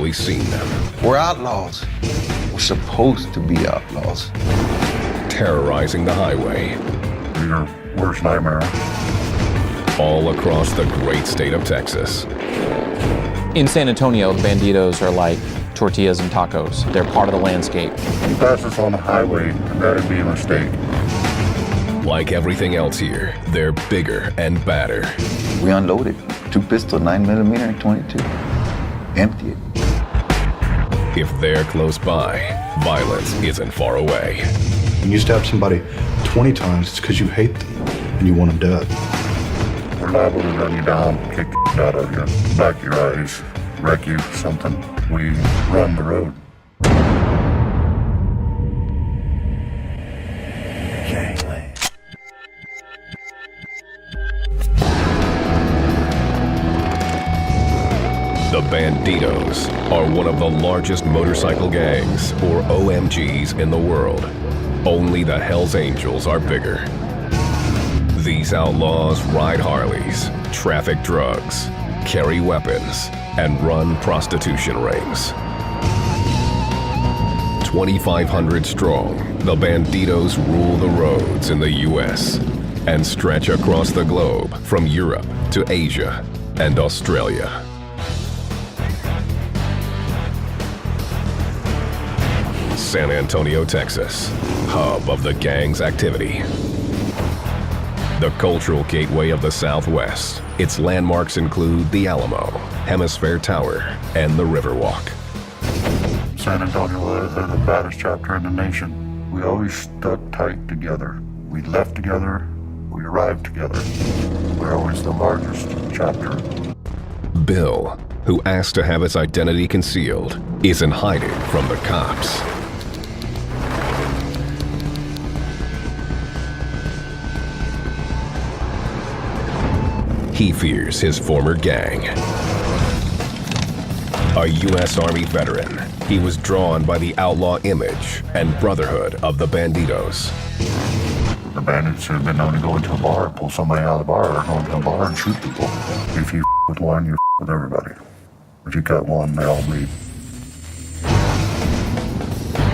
actually seen them. We're outlaws. We're supposed to be outlaws. Terrorizing the highway. Your worst nightmare. All across the great state of Texas. In San Antonio, the Bandidos are like tortillas and tacos. They're part of the landscape. You pass us on the highway, and that'd be a mistake. Like everything else here, they're bigger and badder. We unloaded 2 pistols, 9mm and 22. Empty it. If they're close by, violence isn't far away. When you stab somebody 20 times, it's because you hate them and you want them dead. We're liable to run you down, kick the out of you, back your eyes, wreck you, something. We run the road. The Bandidos are one of the largest motorcycle gangs, or OMGs, in the world. Only the Hells Angels are bigger. These outlaws ride Harleys, traffic drugs, carry weapons, and run prostitution rings. 2,500 strong, the Bandidos rule the roads in the U.S. and stretch across the globe from Europe to Asia and Australia. San Antonio, Texas, hub of the gang's activity. The cultural gateway of the Southwest. Its landmarks include the Alamo, Hemisphere Tower, and the Riverwalk. San Antonio is the baddest chapter in the nation. We always stuck tight together. We left together, we arrived together. We're always the largest chapter. Bill, who asked to have his identity concealed, isn't hiding from the cops. He fears his former gang. A U.S. Army veteran, he was drawn by the outlaw image and brotherhood of the Bandidos. The bandits have been known to go into a bar, pull somebody out of the bar, or go into a bar and shoot people. If you with one, you with everybody. If you cut one, they all bleed.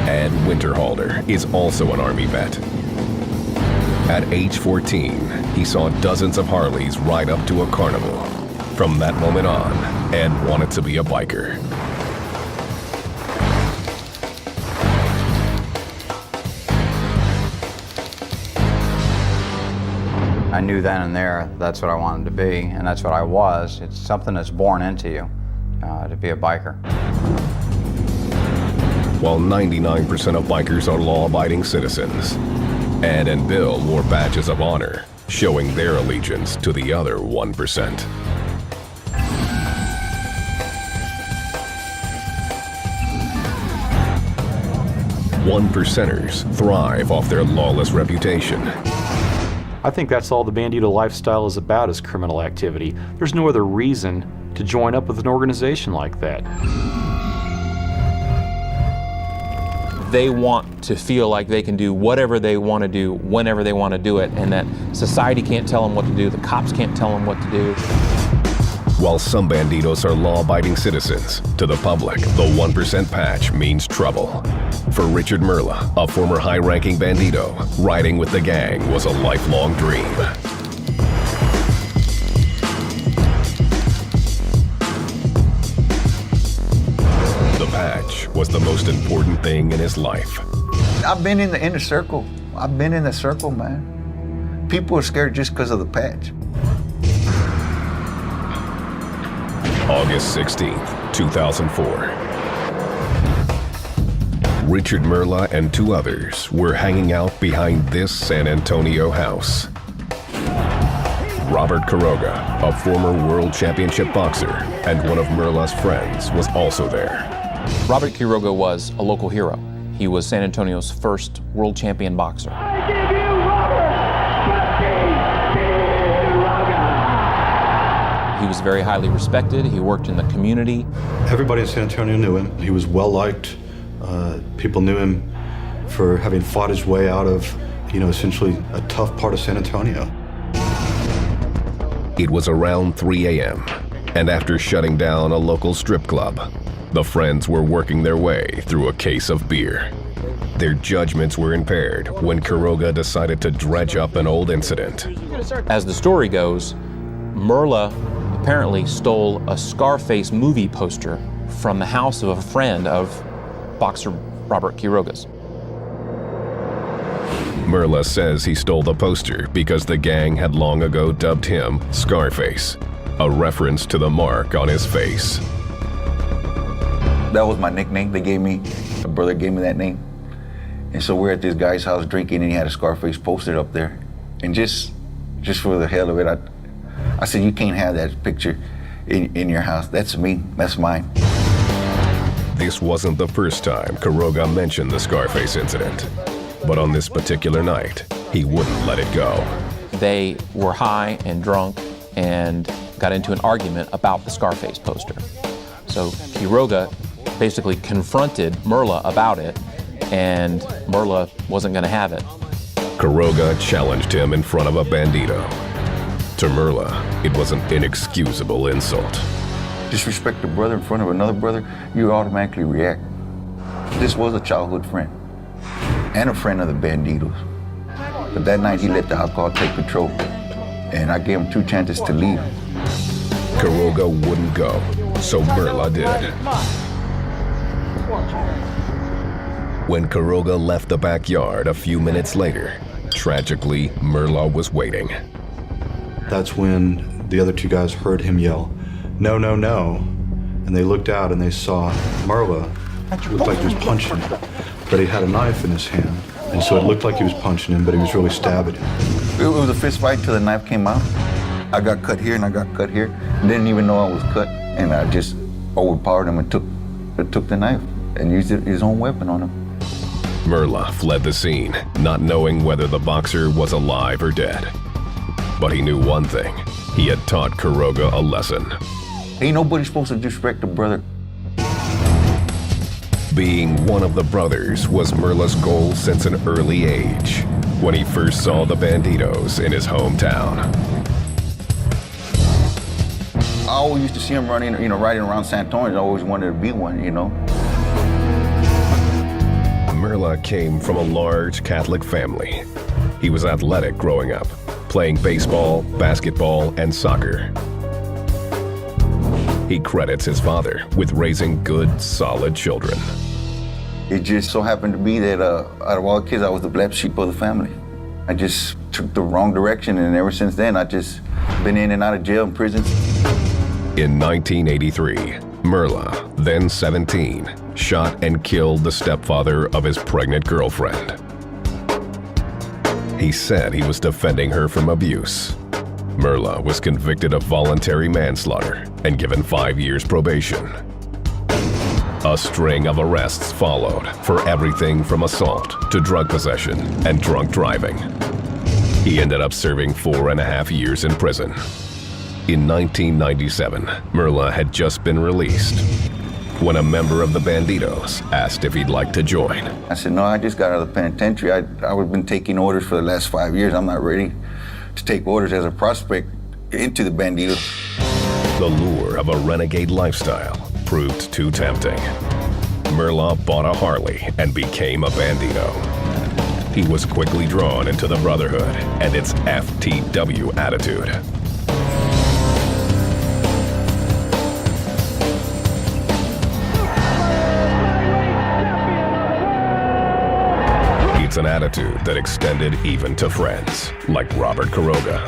Ed Winterhalter is also an Army vet. At age 14, he saw dozens of Harleys ride up to a carnival. From that moment on, Ed wanted to be a biker. I knew then and there that's what I wanted to be, and that's what I was. It's something that's born into you, to be a biker. While 99% of bikers are law-abiding citizens, Ed and Bill wore badges of honor, showing their allegiance to the other 1%. One percenters thrive off their lawless reputation. I think that's all the Bandito lifestyle is about, is criminal activity. There's no other reason to join up with an organization like that. They want to feel like they can do whatever they want to do, whenever they want to do it, and that society can't tell them what to do, the cops can't tell them what to do. While some Bandidos are law-abiding citizens, to the public, the 1% patch means trouble. For Richard Merla, a former high-ranking Bandito, riding with the gang was a lifelong dream. The patch was the most important thing in his life. I've been in the inner circle. I've been in the circle, man. People are scared just because of the patch. August 16th, 2004. Richard Merla and 2 others were hanging out behind this San Antonio house. Robert Quiroga, a former world championship boxer and one of Merla's friends, was also there. Robert Quiroga was a local hero. He was San Antonio's first world champion boxer. I give you Robert Quiroga. He was very highly respected. He worked in the community. Everybody in San Antonio knew him. He was well-liked. People knew him for having fought his way out of, essentially a tough part of San Antonio. It was around 3 a.m., and after shutting down a local strip club, The friends were working their way through a case of beer. Their judgments were impaired when Quiroga decided to dredge up an old incident. As the story goes, Merla apparently stole a Scarface movie poster from the house of a friend of boxer Robert Quiroga's. Merla says he stole the poster because the gang had long ago dubbed him Scarface, a reference to the mark on his face. That was my nickname they gave me. My brother gave me that name. And so we're at this guy's house drinking, and he had a Scarface poster up there. And just for the hell of it, I said, you can't have that picture in your house. That's me, that's mine. This wasn't the first time Quiroga mentioned the Scarface incident. But on this particular night, he wouldn't let it go. They were high and drunk and got into an argument about the Scarface poster. So Quiroga basically confronted Merla about it, and Merla wasn't going to have it. Quiroga challenged him in front of a Bandido. To Merla, it was an inexcusable insult. Disrespect a brother in front of another brother, you automatically react. This was a childhood friend and a friend of the Bandidos. But that night he let the alcohol take control, and I gave him 2 chances to leave. Quiroga wouldn't go, so Merla did. When Quiroga left the backyard a few minutes later, tragically, Merla was waiting. That's when the other 2 guys heard him yell, "No, no, no." And they looked out and they saw Merla. It looked like he was punching him, but he had a knife in his hand. And so it looked like he was punching him, but he was really stabbing him. It was a fist fight till the knife came out. I got cut here and I got cut here. Didn't even know I was cut, and I just overpowered him and took the knife and used his own weapon on him. Merla fled the scene, not knowing whether the boxer was alive or dead. But he knew one thing. He had taught Quiroga a lesson. Ain't nobody supposed to disrespect a brother. Being one of the brothers was Merla's goal since an early age, when he first saw the Bandidos in his hometown. I always used to see him running, riding around San Antonio. I always wanted to be one, Merla came from a large Catholic family. He was athletic growing up, playing baseball, basketball, and soccer. He credits his father with raising good, solid children. It just so happened to be that out of all kids, I was the black sheep of the family. I just took the wrong direction, and ever since then, I just been in and out of jail and prison. In 1983, Merla, then 17, shot and killed the stepfather of his pregnant girlfriend. He said he was defending her from abuse. Merla was convicted of voluntary manslaughter and given 5 years probation. A string of arrests followed for everything from assault to drug possession and drunk driving. He ended up serving 4.5 years in prison. In 1997, Merla had just been released when a member of the Bandidos asked if he'd like to join. I said, no, I just got out of the penitentiary. I've been taking orders for the last 5 years. I'm not ready to take orders as a prospect into the Bandidos. The lure of a renegade lifestyle proved too tempting. Merla bought a Harley and became a Bandido. He was quickly drawn into the Brotherhood and its FTW attitude. It's an attitude that extended even to friends, like Robert Quiroga.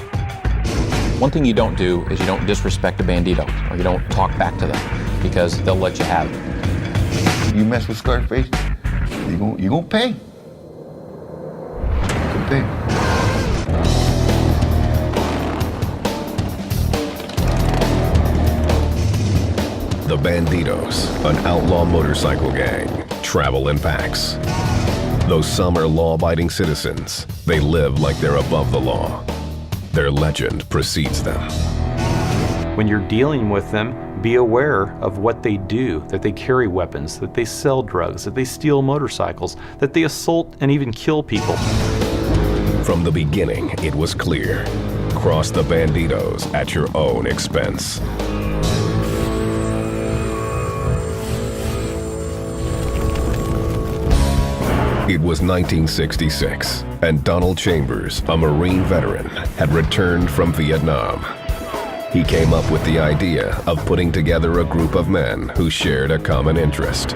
One thing you don't do is you don't disrespect a Bandido, or you don't talk back to them, because they'll let you have it. You mess with Scarface, you gonna pay. You can pay. The Bandidos, an outlaw motorcycle gang, travel in packs. Though some are law-abiding citizens, they live like they're above the law. Their legend precedes them. When you're dealing with them, be aware of what they do, that they carry weapons, that they sell drugs, that they steal motorcycles, that they assault and even kill people. From the beginning, it was clear. Cross the Bandidos at your own expense. It was 1966, and Donald Chambers, a Marine veteran, had returned from Vietnam. He came up with the idea of putting together a group of men who shared a common interest: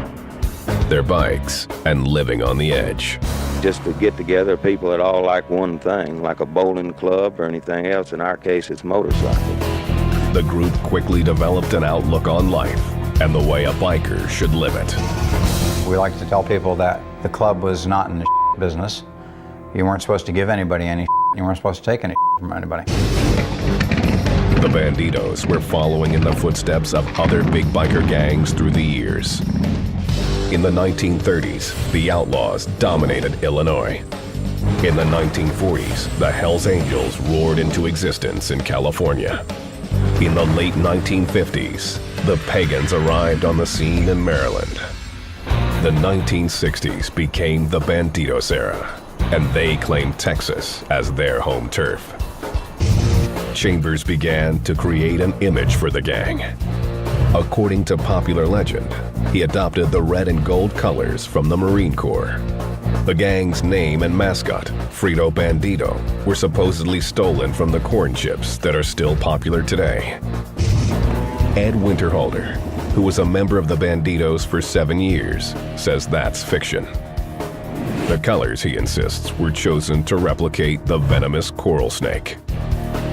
their bikes and living on the edge. Just to get together people that all like one thing, like a bowling club or anything else. In our case, it's motorcycles. The group quickly developed an outlook on life and the way a biker should live it. We like to tell people that the club was not in the business. You weren't supposed to give anybody any. You weren't supposed to take any from anybody. The Bandidos were following in the footsteps of other big biker gangs through the years. In the 1930s, the Outlaws dominated Illinois. In the 1940s, the Hells Angels roared into existence in California. In the late 1950s, the Pagans arrived on the scene in Maryland. The 1960s became the Bandidos era, and they claimed Texas as their home turf. Chambers began to create an image for the gang. According to popular legend, he adopted the red and gold colors from the Marine Corps. The gang's name and mascot, Frito Bandido, were supposedly stolen from the corn chips that are still popular today. Ed Winterhalter, who was a member of the Bandidos for 7 years, says that's fiction. The colors, he insists, were chosen to replicate the venomous coral snake.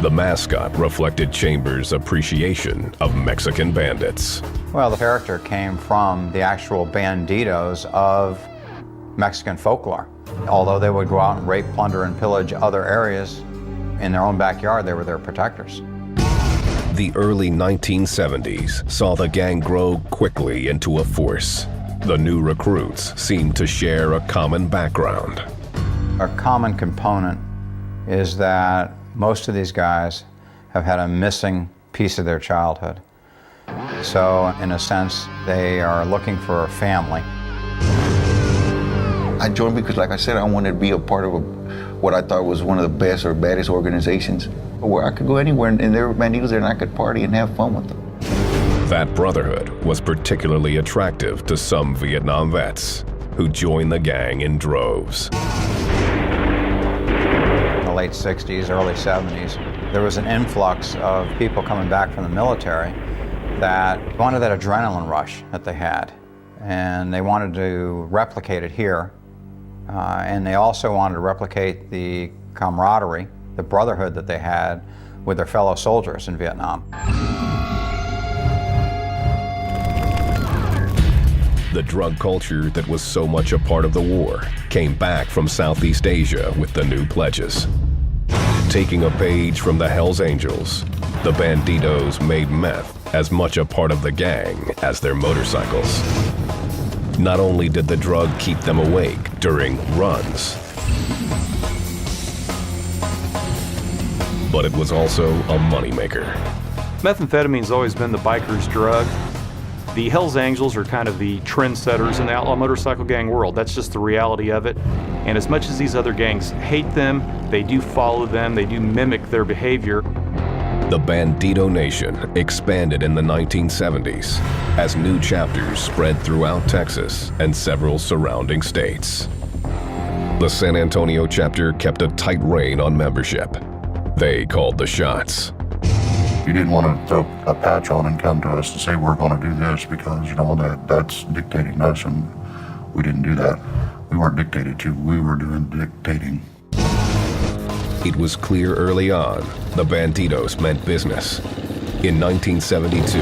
The mascot reflected Chambers' appreciation of Mexican bandits. Well, the character came from the actual bandidos of Mexican folklore. Although they would go out and rape, plunder, and pillage other areas, in their own backyard, they were their protectors. The early 1970s saw the gang grow quickly into a force. The new recruits seemed to share a common background. A common component is that most of these guys have had a missing piece of their childhood. So, in a sense, they are looking for a family. I joined because, like I said, I wanted to be a part of what I thought was one of the best or baddest organizations, where I could go anywhere and there were Bandidos there and I could party and have fun with them. That brotherhood was particularly attractive to some Vietnam vets who joined the gang in droves. In the late 60s, early 70s, there was an influx of people coming back from the military that wanted that adrenaline rush that they had. And they wanted to replicate it here. And they also wanted to replicate the camaraderie, the brotherhood that they had with their fellow soldiers in Vietnam. The drug culture that was so much a part of the war came back from Southeast Asia with the new pledges. Taking a page from the Hells Angels, the Bandidos made meth as much a part of the gang as their motorcycles. Not only did the drug keep them awake during runs, but it was also a moneymaker. Methamphetamine's always been the biker's drug. The Hells Angels are kind of the trendsetters in the outlaw motorcycle gang world. That's just the reality of it. And as much as these other gangs hate them, they do follow them, they do mimic their behavior. The Bandido Nation expanded in the 1970s as new chapters spread throughout Texas and several surrounding states. The San Antonio chapter kept a tight rein on membership. They called the shots. You didn't want to throw a patch on and come to us and say we're going to do this because, you know, that's dictating us, and we didn't do that. We weren't dictated to, we were doing dictating. It was clear early on the Bandidos meant business. In 1972,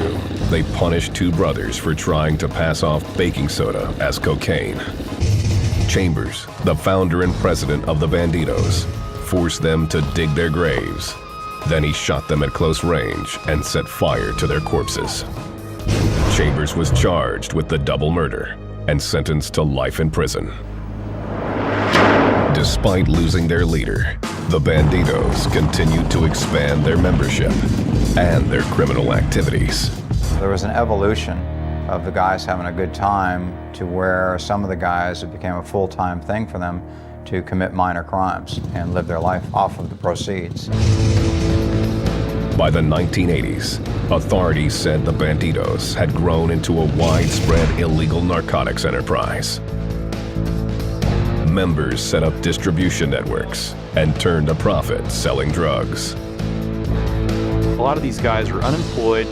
they punished two brothers for trying to pass off baking soda as cocaine. Chambers, the founder and president of the Bandidos, forced them to dig their graves. Then he shot them at close range and set fire to their corpses. Chambers was charged with the double murder and sentenced to life in prison. Despite losing their leader, the Bandidos continued to expand their membership and their criminal activities. There was an evolution of the guys having a good time to where some of the guys, it became a full-time thing for them to commit minor crimes and live their life off of the proceeds. By the 1980s, authorities said the Bandidos had grown into a widespread illegal narcotics enterprise. Members set up distribution networks and turned a profit selling drugs. A lot of these guys are unemployed.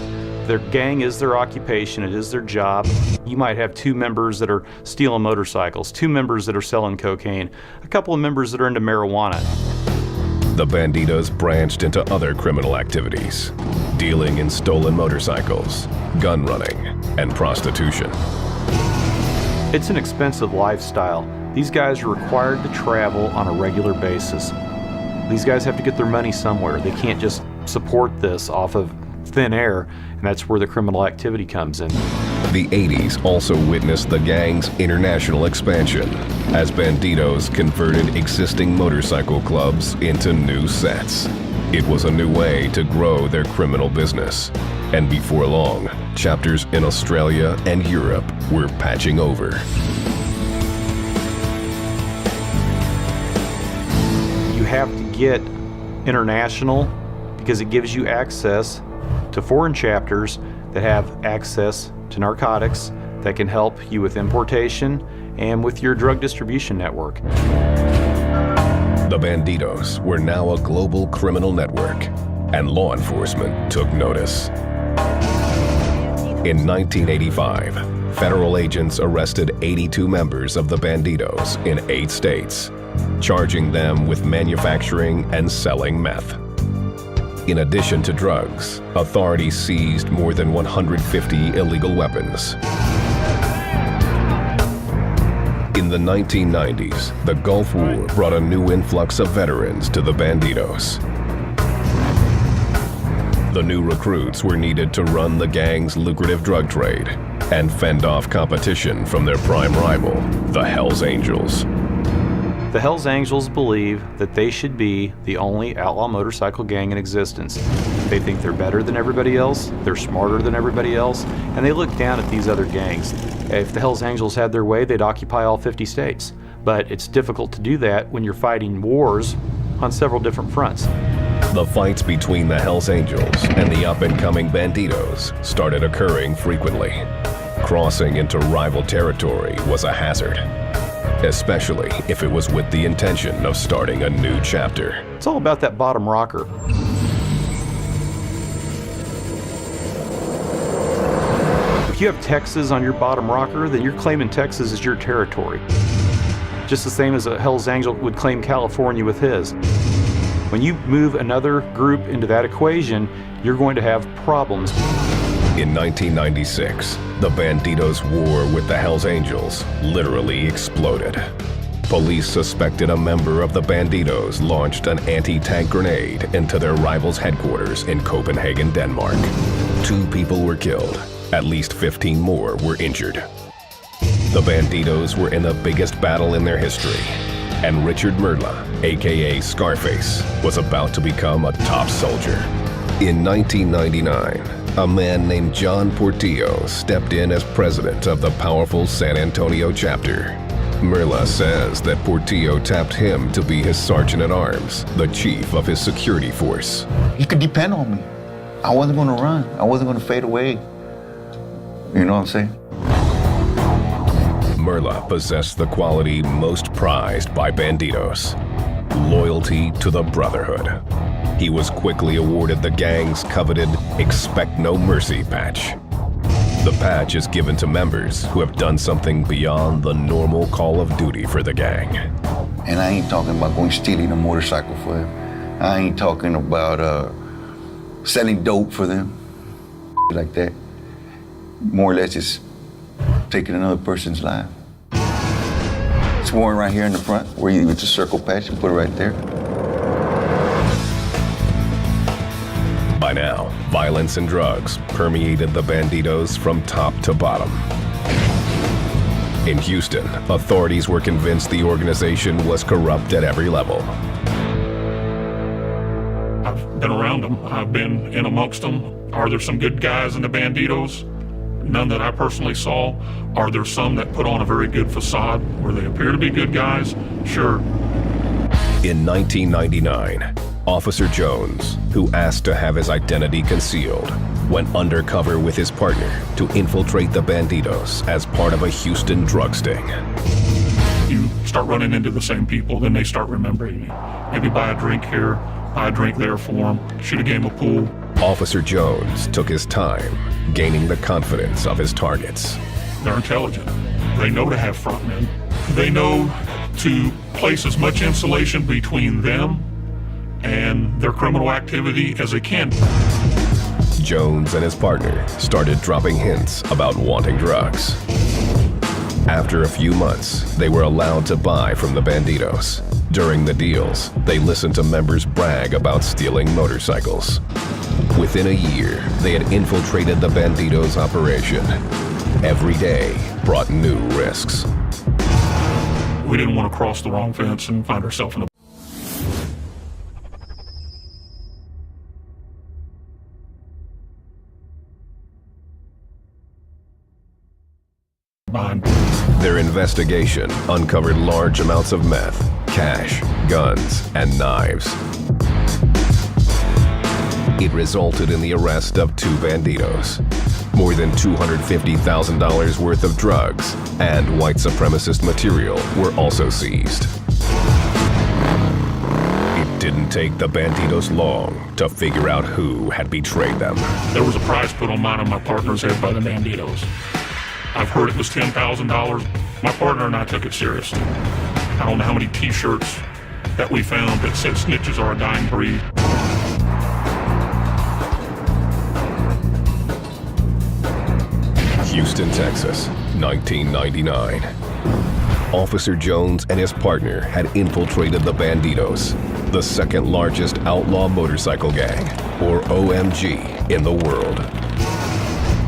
Their gang is their occupation, it is their job. You might have 2 members that are stealing motorcycles, 2 members that are selling cocaine, a couple of members that are into marijuana. The Bandidos branched into other criminal activities, dealing in stolen motorcycles, gun running, and prostitution. It's an expensive lifestyle. These guys are required to travel on a regular basis. These guys have to get their money somewhere. They can't just support this off of thin air, and that's where the criminal activity comes in. The 80s also witnessed the gang's international expansion as Bandidos converted existing motorcycle clubs into new sets. It was a new way to grow their criminal business, and before long, chapters in Australia and Europe were patching over. You have to get international because it gives you access to foreign chapters that have access to narcotics that can help you with importation and with your drug distribution network. The Bandidos were now a global criminal network, and law enforcement took notice. In 1985, federal agents arrested 82 members of the Bandidos in 8 states, charging them with manufacturing and selling meth. In addition to drugs, authorities seized more than 150 illegal weapons. In the 1990s, the Gulf War brought a new influx of veterans to the Bandidos. The new recruits were needed to run the gang's lucrative drug trade and fend off competition from their prime rival, the Hells Angels. The Hells Angels believe that they should be the only outlaw motorcycle gang in existence. They think they're better than everybody else, they're smarter than everybody else, and they look down at these other gangs. If the Hells Angels had their way, they'd occupy all 50 states. But it's difficult to do that when you're fighting wars on several different fronts. The fights between the Hells Angels and the up-and-coming Bandidos started occurring frequently. Crossing into rival territory was a hazard, especially if it was with the intention of starting a new chapter. It's all about that bottom rocker. If you have Texas on your bottom rocker, then you're claiming Texas as your territory. Just the same as a Hells Angel would claim California with his. When you move another group into that equation, you're going to have problems. In 1996, the Bandidos' war with the Hells Angels literally exploded. Police suspected a member of the Bandidos launched an anti-tank grenade into their rivals' headquarters in Copenhagen, Denmark. 2 people were killed. At least 15 more were injured. The Bandidos were in the biggest battle in their history, and Richard Merla, aka Scarface, was about to become a top soldier. In 1999, a man named John Portillo stepped in as president of the powerful San Antonio chapter. Merla says that Portillo tapped him to be his sergeant-at-arms, the chief of his security force. You could depend on me. I wasn't going to run. I wasn't going to fade away. You know what I'm saying? Merla possessed the quality most prized by Bandidos: loyalty to the Brotherhood. He was quickly awarded the gang's coveted Expect No Mercy patch. The patch is given to members who have done something beyond the normal call of duty for the gang. And I ain't talking about going stealing a motorcycle for them. I ain't talking about selling dope for them, like that. More or less just taking another person's life. It's worn right here in the front, where you with the circle patch and put it right there. By now, violence and drugs permeated the Bandidos from top to bottom. In Houston, authorities were convinced the organization was corrupt at every level. I've been around them. I've been in amongst them. Are there some good guys in the Bandidos? None that I personally saw. Are there some that put on a very good facade where they appear to be good guys? Sure. In 1999, Officer Jones, who asked to have his identity concealed, went undercover with his partner to infiltrate the Bandidos as part of a Houston drug sting. you start running into the same people, then they start remembering you. Maybe buy a drink here, buy a drink there for them, shoot a game of pool. Officer Jones took his time, gaining the confidence of his targets. They're intelligent. They know to have frontmen. They know to place as much insulation between them and their criminal activity as they can. Jones and his partner started dropping hints about wanting drugs. After a few months, they were allowed to buy from the Bandidos. During the deals, they listened to members brag about stealing motorcycles. Within a year, they had infiltrated the Bandidos operation. Every day brought new risks. We didn't want to cross the wrong fence and find ourselves in a bind. Their investigation uncovered large amounts of meth, cash, guns, and knives. It resulted in the arrest of 2 Bandidos. More than $250,000 worth of drugs and white supremacist material were also seized. It didn't take the Bandidos long to figure out who had betrayed them. There was a prize put on mine and my partner's head by the Bandidos. I've heard it was $10,000. My partner and I took it seriously. I don't know how many t-shirts that we found that said snitches are a dying breed. Houston, Texas, 1999. Officer Jones and his partner had infiltrated the Bandidos, the second largest outlaw motorcycle gang, or OMG, in the world.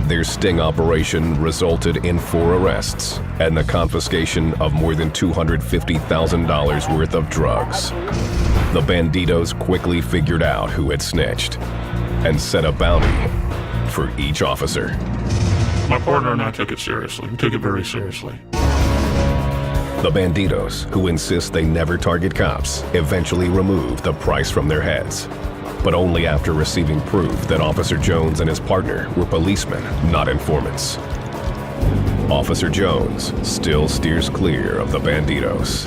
Their sting operation resulted in 4 arrests and the confiscation of more than $250,000 worth of drugs. The Bandidos quickly figured out who had snitched and set a bounty for each officer. My partner and I took it seriously. We took it very seriously. The Bandidos, who insist they never target cops, eventually removed the price from their heads, but only after receiving proof that Officer Jones and his partner were policemen, not informants. Officer Jones still steers clear of the Bandidos.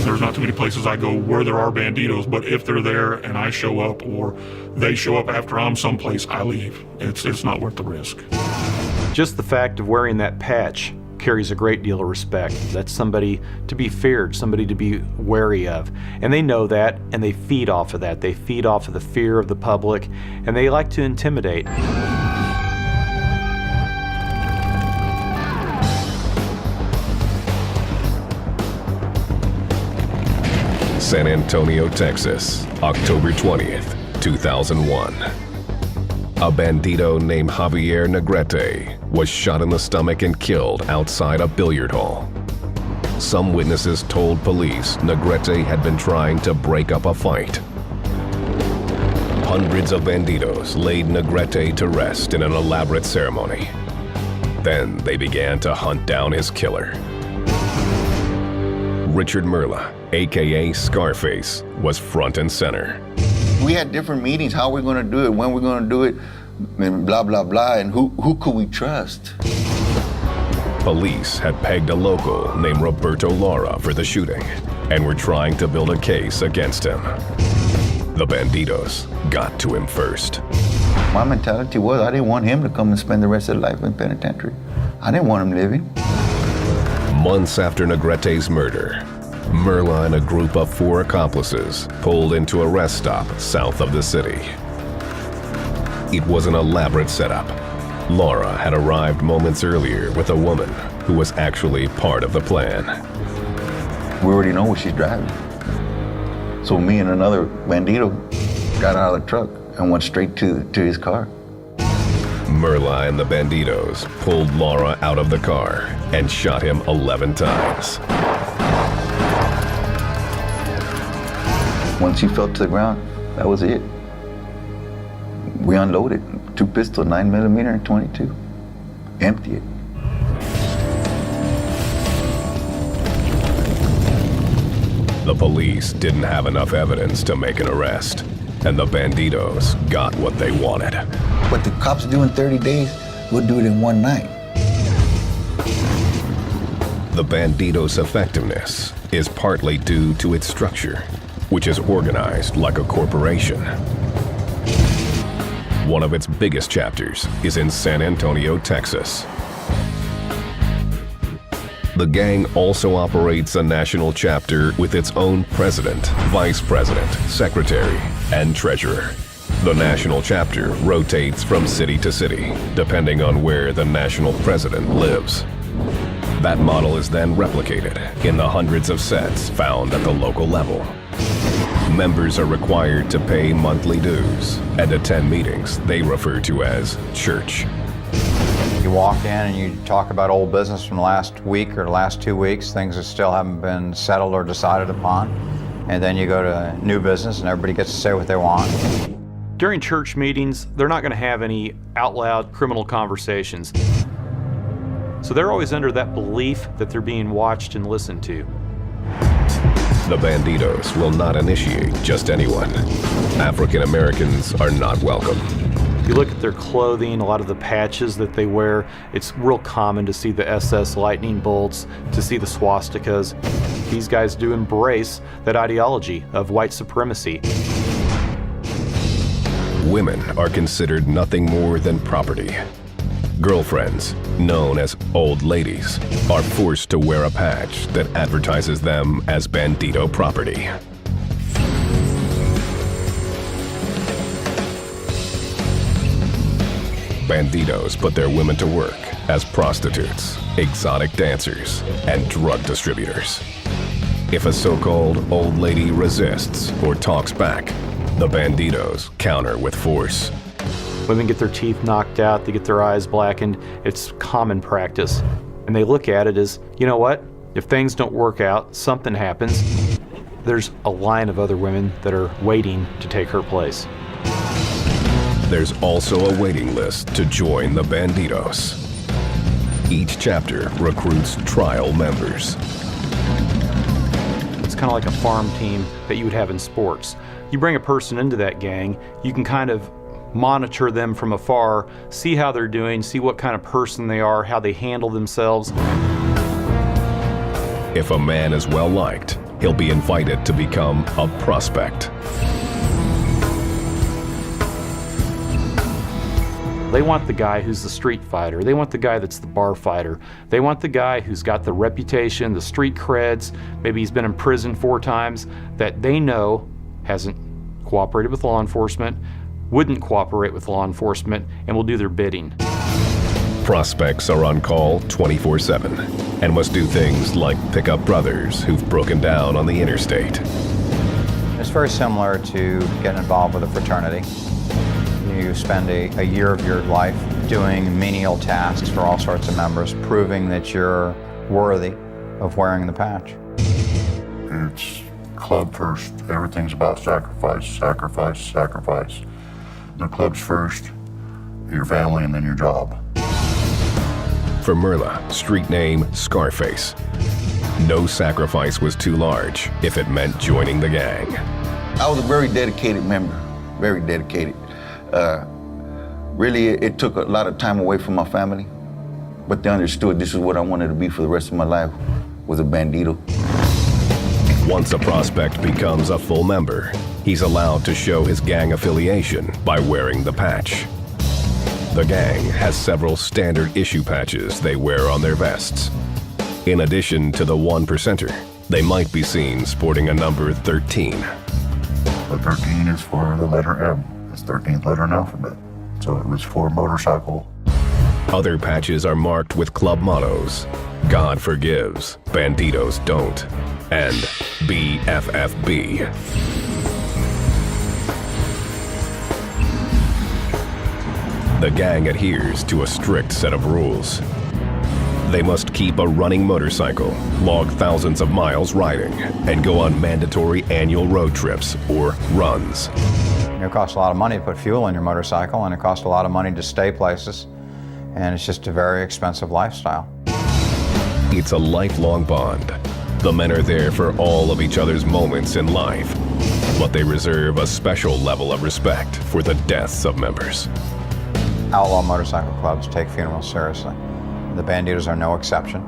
There's not too many places I go where there are Bandidos, but if they're there and I show up or they show up after I'm someplace, I leave. It's not worth the risk. Just the fact of wearing that patch carries a great deal of respect. That's somebody to be feared, somebody to be wary of. And they know that, and they feed off of that. They feed off of the fear of the public, and they like to intimidate. San Antonio, Texas, October 20th, 2001. A Bandido named Javier Negrete was shot in the stomach and killed outside a billiard hall. Some witnesses told police Negrete had been trying to break up a fight. Hundreds of Bandidos laid Negrete to rest in an elaborate ceremony. Then they began to hunt down his killer. Richard Merla, aka Scarface, was front and center. We had different meetings, how we're gonna do it, when we're gonna do it, and blah, blah, blah, and who could we trust? Police had pegged a local named Roberto Lara for the shooting and were trying to build a case against him. The Bandidos got to him first. My mentality was I didn't want him to come and spend the rest of his life in penitentiary. I didn't want him living. Months after Negrete's murder, Merla and a group of 4 accomplices pulled into a rest stop south of the city. It was an elaborate setup. Laura had arrived moments earlier with a woman who was actually part of the plan. We already know what she's driving. So me and another Bandido got out of the truck and went straight to his car. Merla and the Bandidos pulled Laura out of the car and shot him 11 times. Once he fell to the ground, that was it. We unloaded 2 pistols, 9mm and 22. Empty it. The police didn't have enough evidence to make an arrest, and the Bandidos got what they wanted. What the cops do in 30 days, we'll do it in one night. The Bandidos' effectiveness is partly due to its structure, which is organized like a corporation. One of its biggest chapters is in San Antonio, Texas. The gang also operates a national chapter with its own president, vice president, secretary, and treasurer. The national chapter rotates from city to city, depending on where the national president lives. That model is then replicated in the hundreds of sets found at the local level. Members are required to pay monthly dues and attend meetings they refer to as church. You walk in and you talk about old business from the last week or the last 2 weeks, things that still haven't been settled or decided upon. And then you go to new business and everybody gets to say what they want. During church meetings, they're not going to have any out loud criminal conversations. So they're always under that belief that they're being watched and listened to. The Bandidos will not initiate just anyone. African Americans are not welcome. If you look at their clothing, a lot of the patches that they wear, it's real common to see the SS lightning bolts, to see the swastikas. These guys do embrace that ideology of white supremacy. Women are considered nothing more than property. Girlfriends, known as old ladies, are forced to wear a patch that advertises them as Bandido property. Bandidos put their women to work as prostitutes, exotic dancers, and drug distributors. If a so-called old lady resists or talks back, the Bandidos counter with force. Women get their teeth knocked out, they get their eyes blackened. It's common practice. And they look at it as, you know what? If things don't work out, something happens. There's a line of other women that are waiting to take her place. There's also a waiting list to join the Bandidos. Each chapter recruits trial members. It's kind of like a farm team that you would have in sports. You bring a person into that gang, you can kind of monitor them from afar, see how they're doing, see what kind of person they are, how they handle themselves. If a man is well liked, he'll be invited to become a prospect. They want the guy who's the street fighter. They want the guy that's the bar fighter. They want the guy who's got the reputation, the street creds, maybe he's been in prison 4 times, that they know hasn't cooperated with law enforcement, wouldn't cooperate with law enforcement, and will do their bidding. Prospects are on call 24/7 and must do things like pick up brothers who've broken down on the interstate. It's very similar to getting involved with a fraternity. You spend a year of your life doing menial tasks for all sorts of members, proving that you're worthy of wearing the patch. It's club first. Everything's about sacrifice, sacrifice, sacrifice. The club's first, your family, and then your job. For Merla, street name Scarface, no sacrifice was too large if it meant joining the gang. I was a very dedicated member, very dedicated. Really, it took a lot of time away from my family, but they understood this is what I wanted to be for the rest of my life, was a Bandido. Once a prospect becomes a full member, he's allowed to show his gang affiliation by wearing the patch. The gang has several standard issue patches they wear on their vests. In addition to the 1%er, they might be seen sporting a number 13. The 13 is for the letter M. It's 13th letter in the alphabet. So it was for motorcycle. Other patches are marked with club mottos: God forgives, Bandidos don't, and BFFB. The gang adheres to a strict set of rules. They must keep a running motorcycle, log thousands of miles riding, and go on mandatory annual road trips or runs. It costs a lot of money to put fuel in your motorcycle, and it costs a lot of money to stay places, and it's just a very expensive lifestyle. It's a lifelong bond. The men are there for all of each other's moments in life, but they reserve a special level of respect for the deaths of members. Outlaw motorcycle clubs take funerals seriously. The Bandidos are no exception.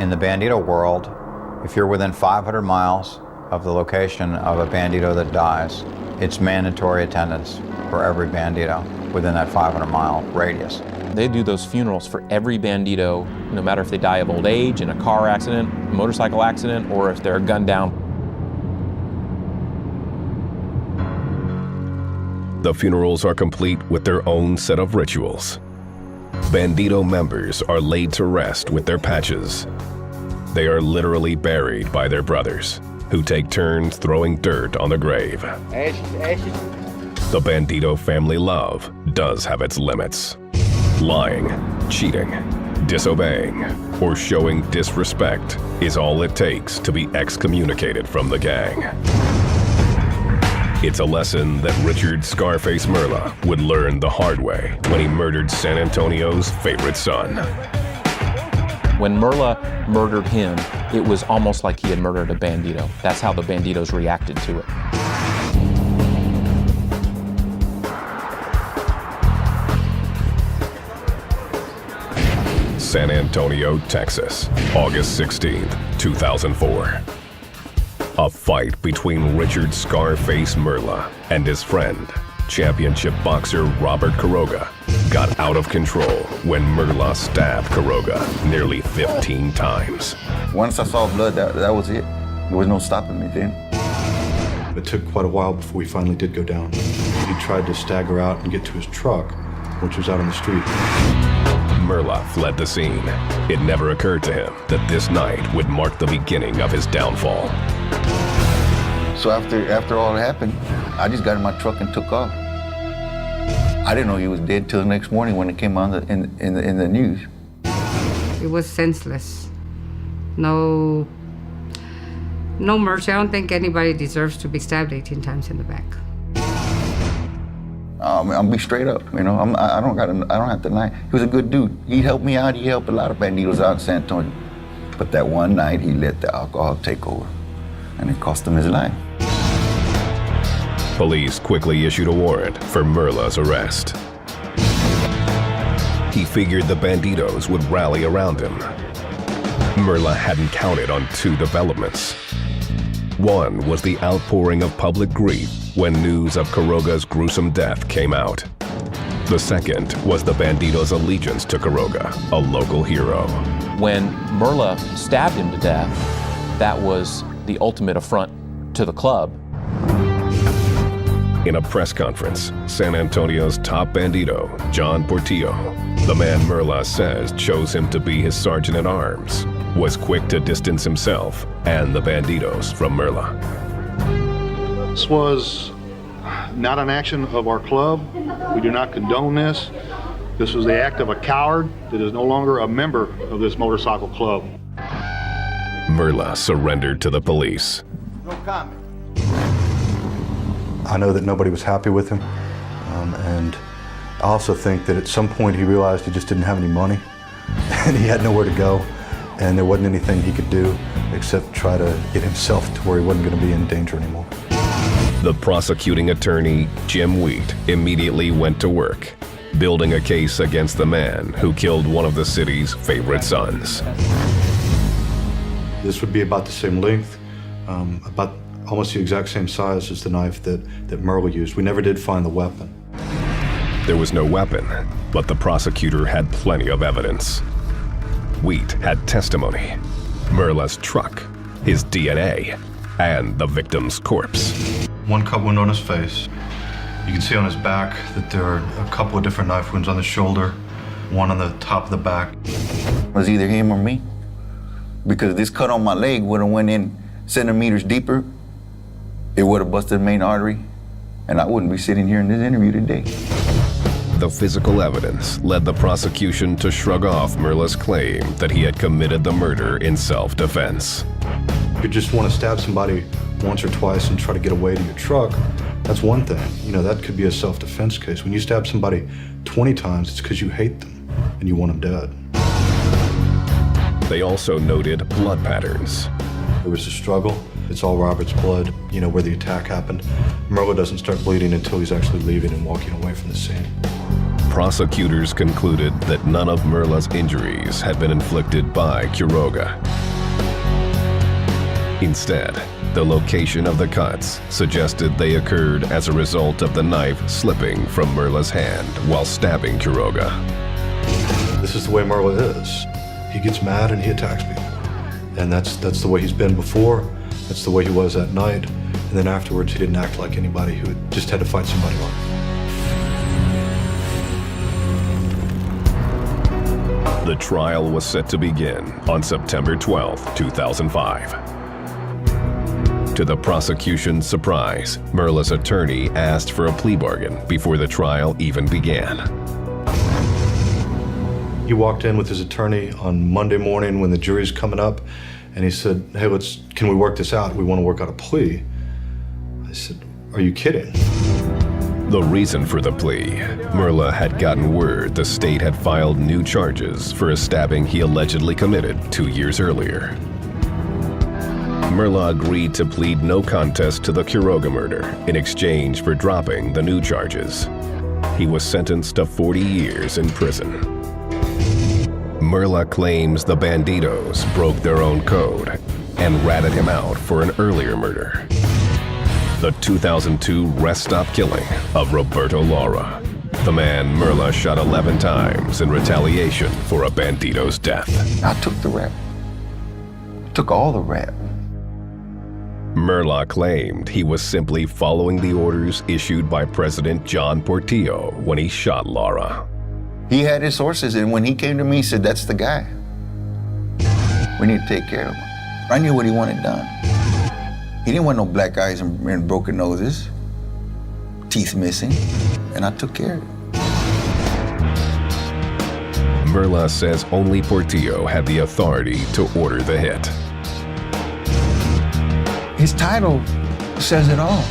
In the Bandito world, if you're within 500 miles of the location of a Bandito that dies, it's mandatory attendance for every Bandito within that 500-mile radius. They do those funerals for every Bandito, no matter if they die of old age, in a car accident, motorcycle accident, or if they're gunned down. The funerals are complete with their own set of rituals. Bandito members are laid to rest with their patches. They are literally buried by their brothers, who take turns throwing dirt on the grave. The Bandito family love does have its limits. Lying, cheating, disobeying, or showing disrespect is all it takes to be excommunicated from the gang. It's a lesson that Richard Scarface Merla would learn the hard way when he murdered San Antonio's favorite son. When Merla murdered him, it was almost like he had murdered a Bandito. That's how the Bandidos reacted to it. San Antonio, Texas, August 16th, 2004. A fight between Richard Scarface Merla and his friend, championship boxer Robert Quiroga, got out of control when Merla stabbed Quiroga nearly 15 times. Once I saw blood, that was it. There was no stopping me then. It took quite a while before we finally did go down. He tried to stagger out and get to his truck, which was out on the street. Merla fled the scene. It never occurred to him that this night would mark the beginning of his downfall. So after all that happened, I just got in my truck and took off. I didn't know he was dead till the next morning when it came on in the news. It was senseless. No mercy. I don't think anybody deserves to be stabbed 18 times in the back. I'll be straight up, you know. I don't have to lie. He was a good dude. He helped me out. He helped a lot of Bandidos out in San Antonio. But that one night, he let the alcohol take over, and it cost him his life. Police quickly issued a warrant for Merla's arrest. He figured the Bandidos would rally around him. Merla hadn't counted on two developments. One was the outpouring of public grief when news of Quiroga's gruesome death came out. The second was the Bandidos' allegiance to Quiroga, a local hero. When Merla stabbed him to death, that was the ultimate affront to the club. In a press conference, San Antonio's top Bandito, John Portillo, the man Merla says chose him to be his sergeant-at-arms, was quick to distance himself and the Bandidos from Merla. This was not an action of our club. We do not condone this. This was the act of a coward that is no longer a member of this motorcycle club. Merla surrendered to the police. No comment. I know that nobody was happy with him, and I also think that at some point he realized he just didn't have any money, and he had nowhere to go, and there wasn't anything he could do except try to get himself to where he wasn't going to be in danger anymore. The prosecuting attorney, Jim Wheat, immediately went to work, building a case against the man who killed one of the city's favorite sons. This would be about the same length, about almost the exact same size as the knife that Merla used. We never did find the weapon. There was no weapon, but the prosecutor had plenty of evidence. Wheat had testimony, Merla's truck, his DNA, and the victim's corpse. One cut wound on his face. You can see on his back that there are a couple of different knife wounds on the shoulder, one on the top of the back. It was either him or me, because this cut on my leg would have went in centimeters deeper. It would have busted the main artery, and I wouldn't be sitting here in this interview today. The physical evidence led the prosecution to shrug off Merla's claim that he had committed the murder in self-defense. If you just want to stab somebody once or twice and try to get away to your truck, that's one thing. You know, that could be a self-defense case. When you stab somebody 20 times, it's because you hate them and you want them dead. They also noted blood patterns. There was a struggle. It's all Robert's blood, you know, where the attack happened. Merla doesn't start bleeding until he's actually leaving and walking away from the scene. prosecutors concluded that none of Merla's injuries had been inflicted by Quiroga. Instead, the location of the cuts suggested they occurred as a result of the knife slipping from Merla's hand while stabbing Quiroga. This is the way Merla is. He gets mad and he attacks people. And that's the way he's been before. That's the way he was that night. And then afterwards, he didn't act like anybody who just had to fight somebody off. The trial was set to begin on September 12, 2005. To the prosecution's surprise, Merla's attorney asked for a plea bargain before the trial even began. He walked in with his attorney on Monday morning when the jury's coming up, and he said, hey, can we work this out? We want to work out a plea. I said, are you kidding? The reason for the plea, Merla had gotten word the state had filed new charges for a stabbing he allegedly committed 2 years earlier. Merla agreed to plead no contest to the Quiroga murder in exchange for dropping the new charges. He was sentenced to 40 years in prison. Merla claims the Bandidos broke their own code and ratted him out for an earlier murder. The 2002 rest stop killing of Roberto Lara, the man Merla shot 11 times in retaliation for a Bandido's death. I took the rap. Took all the rap. Merla claimed he was simply following the orders issued by President John Portillo when he shot Lara. He had his sources, and when he came to me, he said, that's the guy. We need to take care of him. I knew what he wanted done. He didn't want no black eyes and broken noses, teeth missing, and I took care of it. Merla says only Portillo had the authority to order the hit. His title says it all.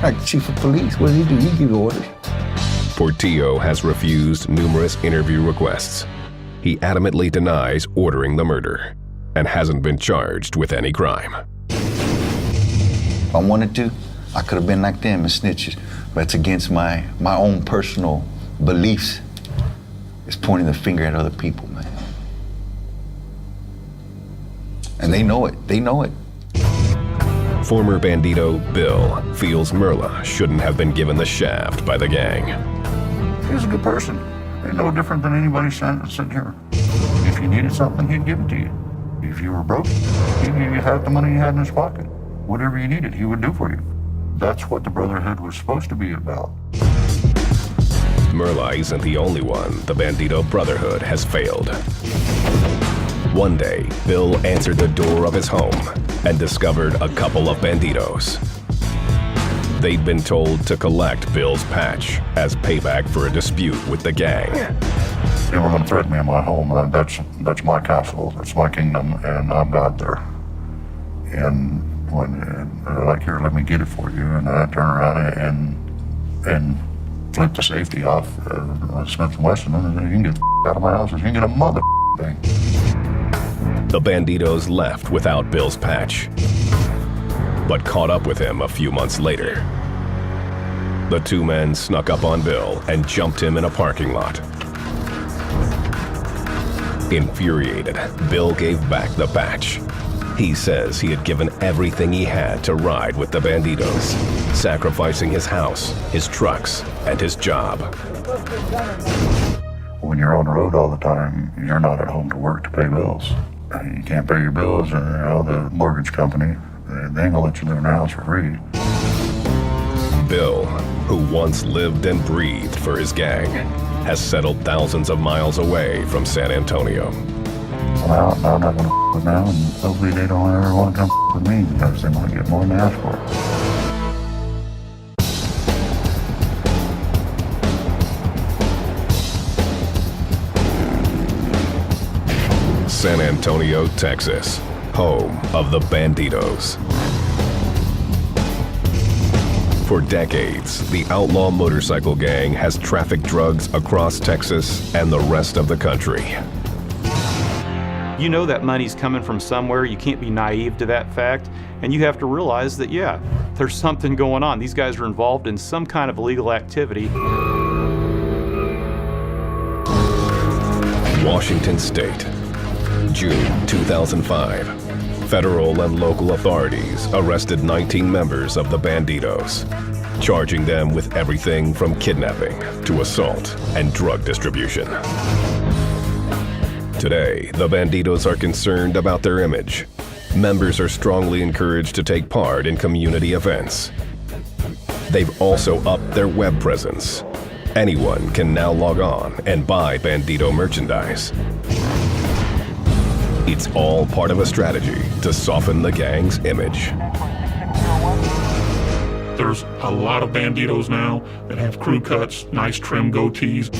Like chief of police, what does he do? He gives orders. Portillo has refused numerous interview requests. He adamantly denies ordering the murder and hasn't been charged with any crime. If I wanted to, I could have been like them and snitches, but it's against my own personal beliefs. It's pointing the finger at other people, man. And they know it. They know it. Former Bandito Bill feels Merla shouldn't have been given the shaft by the gang. He was a good person. He's no different than anybody sitting here. If you needed something, he'd give it to you. If you were broke, he'd give you half the money he had in his pocket. Whatever you needed, he would do for you. That's what the brotherhood was supposed to be about. Merla isn't the only one the Bandito Brotherhood has failed. One day, Bill answered the door of his home and discovered a couple of Bandidos. They'd been told to collect Bill's patch as payback for a dispute with the gang. They were going to threaten me in my home. That's my castle. That's my kingdom, and I'm God there. And when they're like, here, let me get it for you, and I turn around and flip the safety off. Smith & Wesson, and you can get the out of my house, or you can get a mother thing. The Bandidos left without Bill's patch, but caught up with him a few months later. The two men snuck up on Bill and jumped him in a parking lot. Infuriated, Bill gave back the patch. He says he had given everything he had to ride with the Bandidos, sacrificing his house, his trucks, and his job. When you're on the road all the time, you're not at home to work to pay bills. You can't pay your bills, and the mortgage company, they ain't gonna let you live in their house for free. Bill, who once lived and breathed for his gang, has settled thousands of miles away from San Antonio. Well, I'm not gonna with now, and hopefully they don't ever want to come with me because they might get more than they ask for. San Antonio, Texas, home of the Bandidos. For decades, the outlaw motorcycle gang has trafficked drugs across Texas and the rest of the country. You know that money's coming from somewhere. You can't be naive to that fact. And you have to realize that, yeah, there's something going on. These guys are involved in some kind of illegal activity. Washington State, June 2005. Federal and local authorities arrested 19 members of the Bandidos, charging them with everything from kidnapping to assault and drug distribution. Today, the Bandidos are concerned about their image. Members are strongly encouraged to take part in community events. They've also upped their web presence. Anyone can now log on and buy Bandido merchandise. It's all part of a strategy to soften the gang's image. There's a lot of Bandidos now that have crew cuts, nice trim goatees.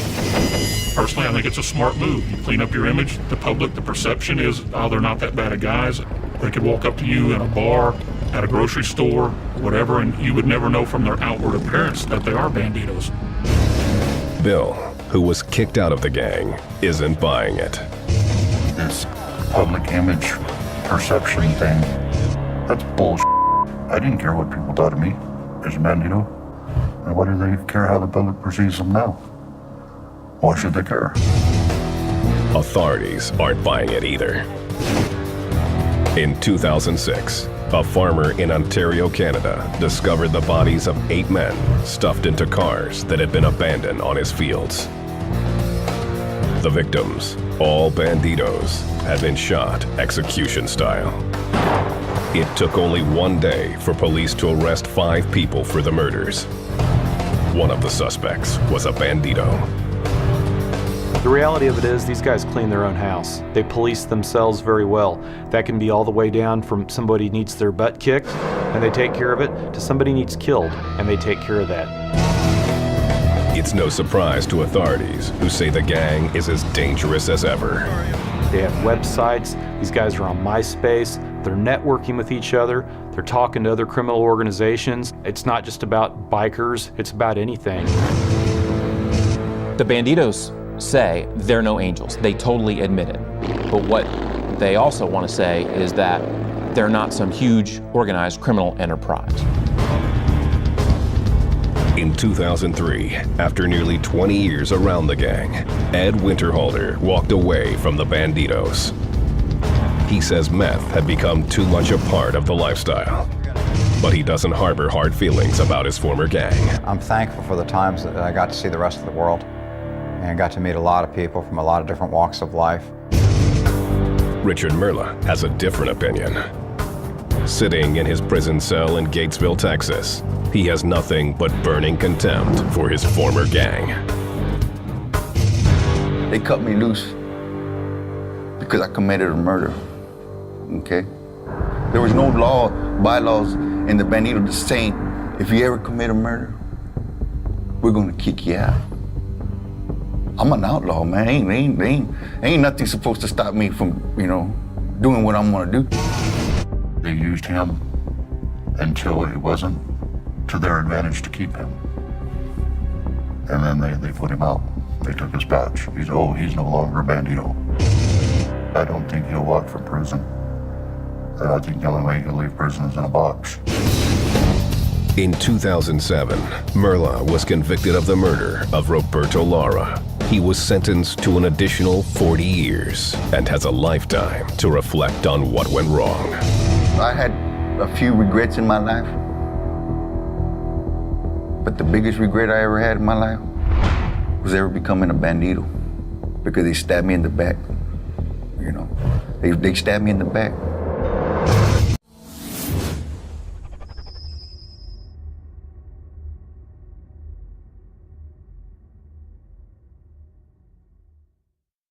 Personally, I think it's a smart move. You clean up your image, the public, the perception is, oh, they're not that bad of guys. They could walk up to you in a bar, at a grocery store, whatever, and you would never know from their outward appearance that they are Bandidos. Bill, who was kicked out of the gang, isn't buying it. This public image perception thing, that's bullshit. I didn't care what people thought of me as a Bandito. And why do they care how the public perceives them now? Why should they care? Authorities aren't buying it either. In 2006, a farmer in Ontario, Canada, discovered the bodies of 8 men stuffed into cars that had been abandoned on his fields. The victims, all Bandidos, had been shot execution style. It took only 1 day for police to arrest 5 people for the murders. One of the suspects was a Bandido. The reality of it is these guys clean their own house. They police themselves very well. That can be all the way down from somebody needs their butt kicked and they take care of it, to somebody needs killed and they take care of that. It's no surprise to authorities who say the gang is as dangerous as ever. They have websites. These guys are on MySpace. They're networking with each other. They're talking to other criminal organizations. It's not just about bikers. It's about anything. The Bandidos say they're no angels. They totally admit it. But what they also want to say is that they're not some huge organized criminal enterprise. In 2003, after nearly 20 years around the gang, Ed Winterhalter walked away from the Bandidos. He says meth had become too much a part of the lifestyle, but he doesn't harbor hard feelings about his former gang. I'm thankful for the times that I got to see the rest of the world and got to meet a lot of people from a lot of different walks of life. Richard Merla has a different opinion. Sitting in his prison cell in Gatesville, Texas, he has nothing but burning contempt for his former gang. They cut me loose because I committed a murder, okay? There was no bylaws in the Bandido just saying, if you ever commit a murder, we're gonna kick you out. I'm an outlaw, man. Ain't nothing supposed to stop me from, doing what I'm gonna do. They used him until it wasn't to their advantage to keep him. And then they put him out. They took his badge. He's no longer a Bandito. I don't think he'll walk from prison. I think the only way he'll leave prison is in a box. In 2007, Merla was convicted of the murder of Roberto Lara. He was sentenced to an additional 40 years and has a lifetime to reflect on what went wrong. I had a few regrets in my life, but the biggest regret I ever had in my life was ever becoming a Bandito, because they stabbed me in the back. They stabbed me in the back.